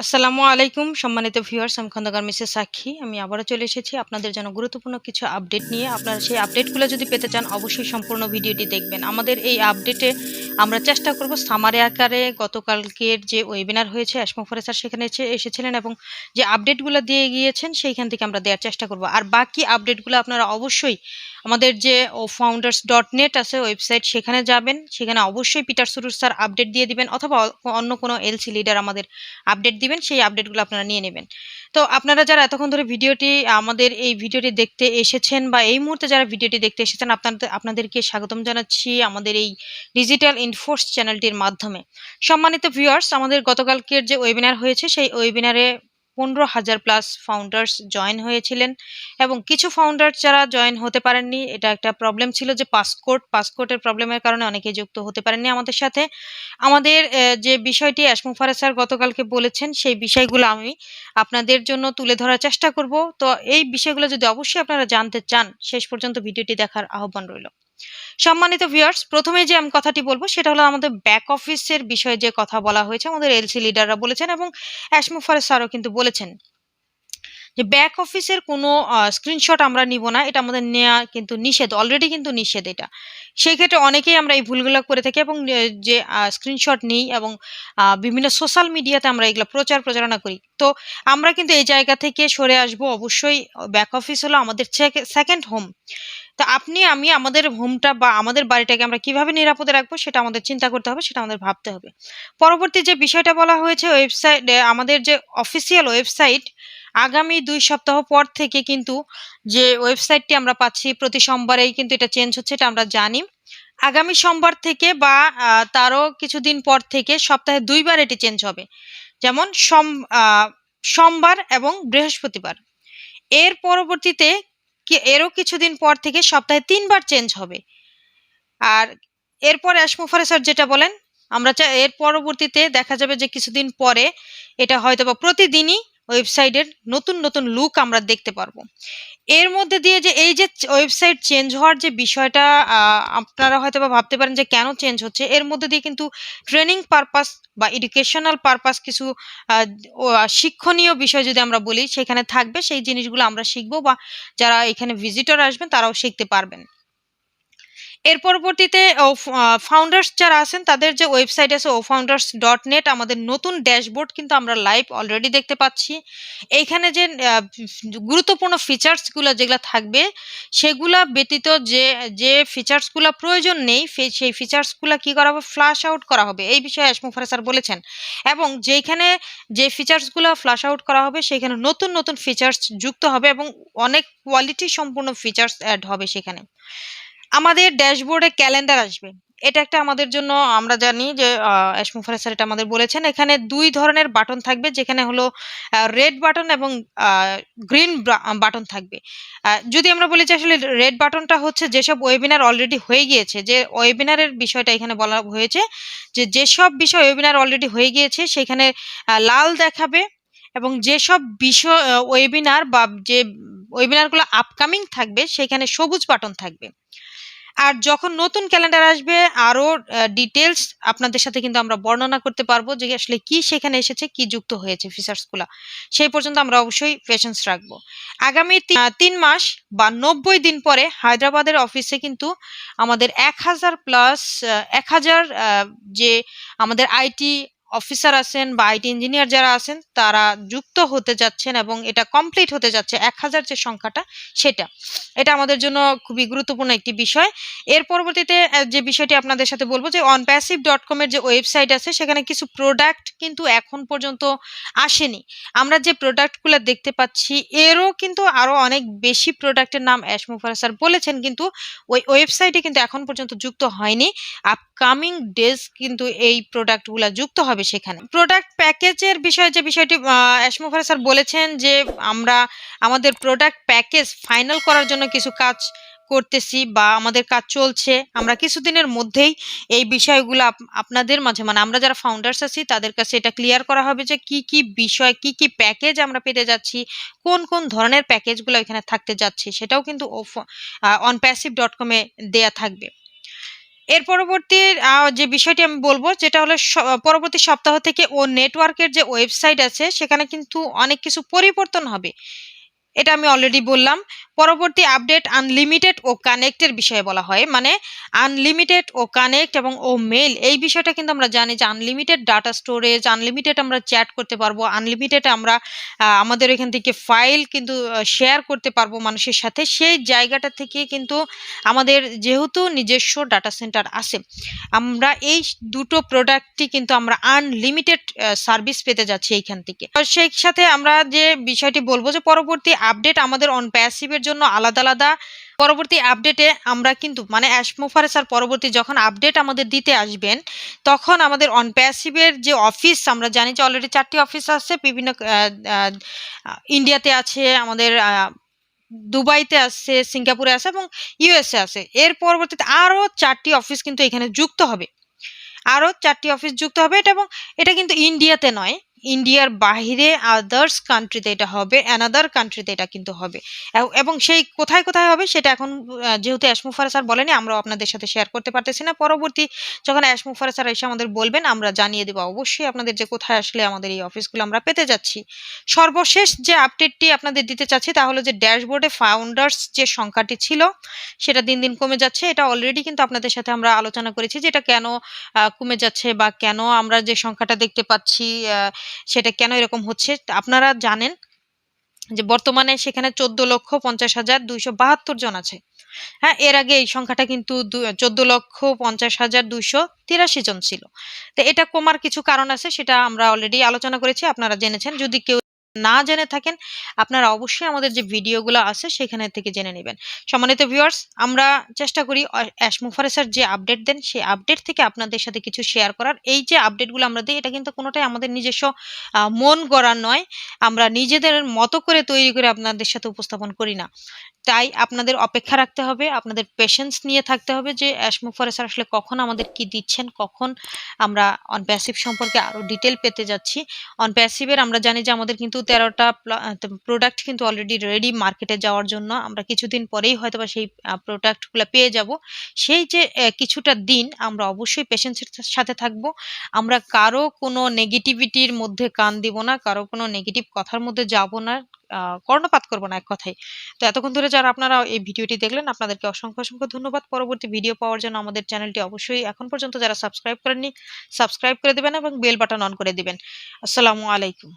আসসালামু আলাইকুম সম্মানিত ভিউয়ার্স, আমি খন্দকার মিসেস সাক্ষী। আমি আবারও চলে এসেছি আপনাদের জন্য গুরুত্বপূর্ণ কিছু আপডেট নিয়ে। আপনারা সেই আপডেটগুলো যদি পেতে চান অবশ্যই সম্পূর্ণ ভিডিওটি দেখবেন। আমাদের এই আপডেটে আমরা চেষ্টা করব সামারি আকারে গতকালকের যে ওয়েবিনার হয়েছে অ্যাশমোফারে স্যার সেখানে এসেছিলেন এবং যে আপডেটগুলো দিয়ে গিয়েছেন সেইখান থেকে আমরা দেওয়ার চেষ্টা করব। আর বাকি আপডেটগুলো আপনারা অবশ্যই আমাদের যে OFounders.net আছে ওয়েবসাইট, সেখানে যাবেন। সেখানে অবশ্যই পিটার সুরুর স্যার আপডেট দিয়ে দিবেন, অথবা অন্য কোনো এলসি লিডার আমাদের আপডেট দিবেন, সেই আপডেটগুলো আপনারা নিয়ে নেবেন। তো আপনারা যারা এতক্ষণ ধরে আমাদের এই ভিডিওটি দেখতে এসেছেন বা এই মুহূর্তে যারা ভিডিওটি দেখতে এসেছেন, আপনাদেরকে স্বাগতম জানাচ্ছি আমাদের এই ডিজিটাল ইনফোর্স চ্যানেলটির মাধ্যমে। সম্মানিত ভিউয়ার্স, আমাদের গতকালকের যে ওয়েবিনার হয়েছে সেই ওয়েবিনারে 15,000 প্লাস ফাউন্ডার্স জয়েন হয়েছিলেন এবং কিছু ফাউন্ডার যারা জয়েন হতে পারেননি, এটা একটা প্রবলেম ছিল যে পাসকোডের প্রবলেমের কারণে অনেকেই যুক্ত হতে পারেননি আমাদের সাথে। আমাদের যে বিষয়টি অ্যাশমোফারে স্যার গতকালকে বলেছেন সেই বিষয়গুলো আমি আপনাদের জন্য তুলে ধরার চেষ্টা করব। তো এই বিষয়গুলো যদি অবশ্যই আপনারা জানতে চান, শেষ পর্যন্ত ভিডিওটি দেখার আহ্বান রইল। সম্মানিত ভিউয়ার্স, প্রথমে যে আমি কথাটি বলবো সেটা হলো আমাদের ব্যাক অফিসের বিষয়ে যে কথা বলা হয়েছে, আমাদের এলসি লিডাররা বলেছেন এবং অ্যাশমোফারে স্যারও কিন্তু বলেছেন যে ব্যাক অফিসের কোনো স্ক্রিনশট আমরা নিব না, এটা আমাদের নেওয়া কিন্তু নিষেধ, অলরেডি কিন্তু নিষেধ এটা। সেই ক্ষেত্রে অনেকেই আমরা এই ভুলগুলো করে থাকি এবং যে স্ক্রিনশট নিই এবং বিভিন্ন সোশ্যাল মিডিয়াতে আমরা এগুলো প্রচারণা করি। তো আমরা কিন্তু এই জায়গা থেকে সরে আসব অবশ্যই। ব্যাক অফিস হলো আমাদের সেকেন্ড হোম। তো আমি আমাদের হোমটা বা আমাদের বাড়িটাকে আমরা কিভাবে নিরাপদে রাখবো সেটা আমাদের চিন্তা করতে হবে, সেটা আমাদের ভাবতে হবে। পরবর্তী যে বিষয়টা বলা হয়েছে ওয়েবসাইট, আমাদের যে অফিসিয়াল ওয়েবসাইট আগামী 2 সপ্তাহ পর থেকে কিন্তু যে ওয়েবসাইটটি আমরা পাচ্ছি প্রতি সোমবারেই কিন্তু এটা চেঞ্জ হচ্ছে, এটা আমরা জানি। আগামী সোমবার থেকে বা তারও কিছুদিন পর থেকে সপ্তাহে 2 বার এটি চেঞ্জ হবে। যেমন সোমবার এবং বৃহস্পতিবার। এর পরবর্তীতে এরও কিছুদিন পর থেকে সপ্তাহে 3 বার চেঞ্জ হবে। আর এরপর অ্যাশমোফারে স্যার যেটা বলেন, এর পরবর্তীতে দেখা যাবে যে কিছুদিন পরে এটা হয়তোবা প্রতিদিনই ওয়েবসাইটের নতুন লুক আমরা দেখতে পারবো। এর মধ্যে দিয়ে যে এই যে ওয়েবসাইট চেঞ্জ হওয়ার যে বিষয়টা, আপনারা হয়তোবা ভাবতে পারেন যে কেন চেঞ্জ হচ্ছে। এর মধ্যে দিয়ে কিন্তু ট্রেনিং পারপাস বা এডুকেশনাল পারপাস কিছু শিক্ষণীয় বিষয় যদি আমরা বলি সেখানে থাকবে, সেই জিনিসগুলো আমরা শিখবো বা যারা এখানে ভিজিটর আসবেন তারাও শিখতে পারবেন। এর পরবর্তীতে ফাউন্ডার্স যারা আছেন তাদের যে ওয়েবসাইট আছে OFounders.net, আমাদের নতুন ড্যাশবোর্ড কিন্তু আমরা লাইভ অলরেডি দেখতে পাচ্ছি। এইখানে যে গুরুত্বপূর্ণ ফিচার্সগুলো যেগুলো থাকবে সেগুলা ব্যতীত যে ফিচার্সগুলো প্রয়োজন নেই সেই ফিচার্সগুলো কি করা হবে, ফ্ল্যাশ আউট করা হবে। এই বিষয়ে অ্যাশমোফারে স্যার বলেছেন এবং যেখানে যে ফিচার্সগুলো ফ্ল্যাশ আউট করা হবে সেখানে নতুন ফিচার্স যুক্ত হবে এবং অনেক কোয়ালিটি সম্পূর্ণ ফিচার্স অ্যাড হবে সেখানে। আমাদের ড্যাশবোর্ডে ক্যালেন্ডার আসবে। এটা একটা আমাদের জন্য, আমরা জানি যে অ্যাশমোফারে স্যার এটা আমাদের বলেছেন। এখানে 2 ধরনের বাটন থাকবে, যেখানে হলো রেড বাটন এবং গ্রিন বাটন থাকবে। যদি আমরা বলি যে আসলে রেড বাটনটা হচ্ছে যেসব ওয়েবিনার অলরেডি হয়ে গিয়েছে, যে ওয়েবিনারের বিষয়টা এখানে বলা হয়েছে যে যেসব বিষয় ওয়েবিনার অলরেডি হয়ে গিয়েছে সেখানে লাল দেখাবে এবং যেসব বিষয় ওয়েবিনার বা যে ওয়েবিনারগুলো আপকামিং থাকবে সেখানে সবুজ বাটন থাকবে। আর যখন নতুন ক্যালেন্ডার আসবে আরো ডিটেলস আপনাদের সাথে কিন্তু আমরা বর্ণনা করতে পারবো যে আসলে কি সেখানে এসেছে, কি যুক্ত হয়েছে ফিচার্সগুলো। সেই পর্যন্ত আমরা অবশ্যই পেশেন্স রাখবো। আগামী 3 মাস বা 90 দিন পরে হায়দ্রাবাদের অফিসে কিন্তু আমাদের 1000 প্লাস 1000 যে আমাদের আইটি অফিসার আছেন বা আইটি ইঞ্জিনিয়ার যারা আছেন তারা যুক্ত হতে যাচ্ছেন এবং এটা কমপ্লিট হতে যাচ্ছে 1000 যে সংখ্যাটা সেটা। এটা আমাদের জন্য খুবই গুরুত্বপূর্ণ একটি বিষয়। এর পরবর্তীতে যে বিষয়টি আপনাদের সাথে বলবো যে ONPASSIVE.com এর যে ওয়েবসাইট আছে সেখানে কিছু প্রোডাক্ট কিন্তু এখন পর্যন্ত আসেনি। আমরা যে প্রোডাক্টগুলো দেখতে পাচ্ছি এরও কিন্তু আরো অনেক বেশি প্রোডাক্টের নাম অ্যাশমোফারে স্যার বলেছেন, কিন্তু ওই ওয়েবসাইটে কিন্তু এখন পর্যন্ত যুক্ত হয়নি। আপকামিং ডেজ কিন্তু এই প্রোডাক্টগুলো যুক্ত হবে সেখানে। প্রোডাক্ট প্যাকেজের বিষয়ে যে বিষয়টি অ্যাশমোফারে স্যার বলেছেন যে আমরা আমাদের প্রোডাক্ট প্যাকেজ ফাইনাল করার জন্য কিছু কাজ করতেছি বা আমাদের কাজ চলছে। আমরা কিছুদিনের মধ্যেই এই বিষয়গুলো আপনাদের মাঝে, মানে আমরা যারা ফাউন্ডার্স আছি তাদের কাছে এটা ক্লিয়ার করা হবে যে কি বিষয়, কি প্যাকেজ আমরা পেতে যাচ্ছি, কোন ধরনের প্যাকেজগুলো এখানে থাকতে যাচ্ছে, সেটাও কিন্তু ONPASSIVE.com এ দেয়া থাকবে। এর পরবর্তী যে বিষয়টি আমি বলবো যেটা হলো পরবর্তী সপ্তাহ থেকে ও নেটওয়ার্কের যে ওয়েবসাইট আছে সেখানে কিন্তু অনেক কিছু পরিবর্তন হবে। এটা আমি অলরেডি বললাম। পরবর্তী আপডেট আনলিমিটেড ও কানেক্টের বিষয়ে বলা হয়। মানে আনলিমিটেড ও কানেক্ট এবং ও মেইল এই বিষয়টা কিন্তু আমরা জানি যে আনলিমিটেড ডাটা স্টোরেজ, আনলিমিটেড আমরা চ্যাট করতে পারবো, আনলিমিটেড আমরা আমাদের এখান থেকে ফাইল কিন্তু শেয়ার করতে পারবো মানুষের সাথে। সেই জায়গাটা থেকে কিন্তু আমাদের যেহেতু নিজস্ব ডাটা সেন্টার আছে, আমরা এই দুটো প্রোডাক্টই কিন্তু আমরা আনলিমিটেড সার্ভিস পেতে যাচ্ছি এইখান থেকে। সেই সাথে আমরা যে বিষয়টি বলবো যে পরবর্তী আপডেট আমাদের অন প্যাসিভের জন্য আলাদা আলাদা। পরবর্তী আপডেটে আমরা কিন্তু মানে অ্যাশমোফারে স্যার পরবর্তী যখন আপডেট আমাদের দিতে আসবেন তখন আমাদের অন প্যাসিভের যে অফিস, আমরা জানি যে অলরেডি 4টি অফিস আছে বিভিন্ন ইন্ডিয়াতে আছে, আমাদের দুবাইতে আছে, সিঙ্গাপুরে আছে এবং ইউএসএ আছে। এর পরবর্তীতে আরও 4টি অফিস কিন্তু এখানে যুক্ত হবে, আরও 4টি অফিস যুক্ত হবে। এটা এবং এটা কিন্তু ইন্ডিয়াতে নয়, ইন্ডিয়ার বাহিরে আদার্স কান্ট্রিতে এটা হবে, অ্যানাদার কান্ট্রিতে এটা কিন্তু হবে। এবং সেই কোথায় কোথায় হবে সেটা এখন যেহেতু অ্যাশমুফারা স্যার বলেনি, আমরাও আপনাদের সাথে শেয়ার করতে পারতেছি না। পরবর্তী যখন অ্যাশমুফারা স্যার এসে আমাদের বলবেন আমরা জানিয়ে দেবো অবশ্যই আপনাদের যে কোথায় আসলে আমাদের এই অফিসগুলো আমরা পেতে যাচ্ছি। সর্বশেষ যে আপডেটটি আপনাদের দিতে চাচ্ছি তা হলো যে ড্যাশবোর্ডে ফাউন্ডার্স যে সংখ্যাটি ছিল সেটা দিন দিন কমে যাচ্ছে। এটা অলরেডি কিন্তু আপনাদের সাথে আমরা আলোচনা করেছি যে এটা কেন কমে যাচ্ছে বা কেন আমরা যে সংখ্যাটা দেখতে পাচ্ছি সেটা কেন এরকম হচ্ছে। আপনারা জানেন যে বর্তমানে সেখানে 14,50,272 জন আছে। হ্যাঁ, এর আগে এই সংখ্যাটা কিন্তু 14,50,283 জন ছিল। তো এটা কমার কিছু কারণ আছে, সেটা আমরা অলরেডি আলোচনা করেছি, আপনারা জেনেছেন। যদি কেউ না জেনে থাকেন আপনারা অবশ্যই আমাদের যে ভিডিওগুলো আছে সেখানে থেকে জেনে নেবেন। সম্মানিত ভিউয়ার্স, আমরা চেষ্টা করি অ্যাশমুফারে স্যার যে আপডেট দেন সেই আপডেট থেকে আপনাদের সাথে কিছু শেয়ার করার। এই যে আপডেটগুলো আমরা দিই এটা কিন্তু কোনোটাই আমাদের নিজস্ব মন গড়া নয়, আমরা নিজেদের মতো করে তৈরি করে আপনাদের সাথে উপস্থাপন করি না। তাই আপনাদের অপেক্ষা রাখতে হবে, আপনাদের পেশেন্স নিয়ে থাকতে হবে যে অ্যাশমুফারে স্যার আসলে কখন আমাদের কি দিচ্ছেন, কখন আমরা অন প্যাসিভ সম্পর্কে আরো ডিটেল পেতে যাচ্ছি। অন প্যাসিভের আমরা জানি যে আমাদের কিন্তু 13টা প্রোডাক্ট কিন্তু অলরেডি রেডি মার্কেটে যাওয়ার জন্য। আমরা কিছুদিন পরেই হয়তোবা সেই প্রোডাক্টগুলো পেয়ে যাব। সেই যে কিছুটা দিন আমরা অবশ্যই পেশেন্সের সাথে থাকব। আমরা কারো কোনো নেগেটিভিটির মধ্যে কান দিব না, কারো কোনো নেগেটিভ কথার মধ্যে যাব না, কর্ণপাত করব না এক কথায়। তো এতক্ষণ ধরে যারা আপনারা এই ভিডিওটি দেখলেন আপনাদেরকে অসংখ্য অসংখ্য ধন্যবাদ। পরবর্তী ভিডিও পাওয়ার জন্য আমাদের চ্যানেলটি অবশ্যই এখন পর্যন্ত যারা সাবস্ক্রাইব করেননি সাবস্ক্রাইব করে দেবেন এবং বেল বাটন অন করে দিবেন। আসসালামু আলাইকুম।